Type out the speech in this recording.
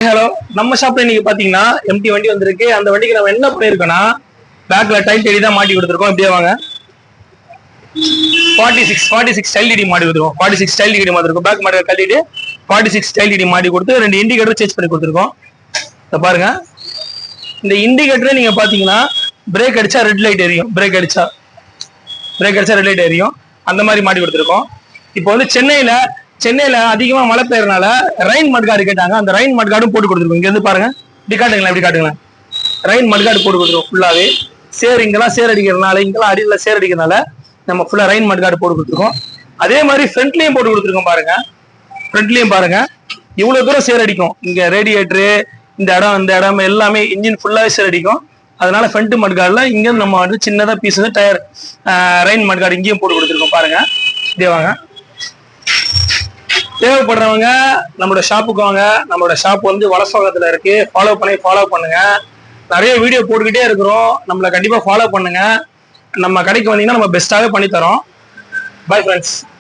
Hello, நம்ம ஷாப்ல இன்னைக்கு பாத்தீங்கன்னா எம்டி வண்டி வந்திருக்கு. அந்த வண்டிக்கு நம்ம என்ன பண்ணிருக்கோம்னா பேக்ல டைல் டெடி தான் மாட்டி கொடுத்துருக்கோம். இப்படியே வாங்க. 46 ஸ்டைல் டிடி மாட்டி கொடுத்துருக்கோம். 46 ஸ்டைல் டிடி மாட்டி இருக்கும். பேக் மாட்டி கட்டிட்டு 46 ஸ்டைல் டிடி மாட்டி கொடுத்து 2 இண்டிகேட்டர் சேஞ்ச் பண்ணி கொடுத்துருக்கோம். இத பாருங்க. இந்த இண்டிகேட்டர் நீங்க பாத்தீங்கன்னா பிரேக் அடிச்சா ரெட் லைட் எரியும். பிரேக் அடிச்சா ரெட் லைட் எரியும். அந்த மாதிரி மாட்டி கொடுத்துருக்கோம். இப்போ வந்து சென்னையில அதிகமா மழை பெய்யறதுனால ரெயின் மட்கார்டு கேட்டாங்க. அந்த ரெயின் மட்கார்டும் போட்டு கொடுத்துருக்கோம். இங்க இருந்து பாருங்க. இப்படி காட்டுங்களேன். ரெயின் மட்கார்டு போட்டு கொடுத்துருக்கோம். ஃபுல்லாவே இங்கெல்லாம் சேர் அடிக்கிறதுனால, இங்கெல்லாம் அடியில் சேர் அடிக்கிறதுனால நம்ம ஃபுல்லா ரெயின் மட்கார்டு போட்டு கொடுத்துருக்கோம். அதே மாதிரி ஃப்ரண்ட்லயும் போட்டு கொடுத்துருக்கோம். பாருங்க இவ்வளவு தூரம் சேர் அடிக்கும். இங்க ரேடியேட்டரு, இந்த இடம் எல்லாமே இன்ஜின் ஃபுல்லாவே சேர் அடிக்கும். அதனால ஃப்ரண்ட் மட்கார்டுல இங்க நம்ம வந்து சின்னதா பீஸ் வந்து டயர் ரெயின் மட்கார்டு இங்கேயும் போட்டு கொடுத்துருக்கோம். பாருங்க. இதே வாங்க. தேவைப்படுறவங்க நம்மளோட ஷாப்புக்கு வாங்க. நம்மளோட ஷாப் வந்து வலசோகத்துல இருக்கு. ஃபாலோ பண்ணுங்க. நிறைய வீடியோ போட்டுக்கிட்டே இருக்கிறோம். நம்மள கண்டிப்பா ஃபாலோ பண்ணுங்க. நம்ம கடைக்கு வந்தீங்கன்னா நம்ம பெஸ்ட்டாவே பண்ணி தரோம். Bye friends.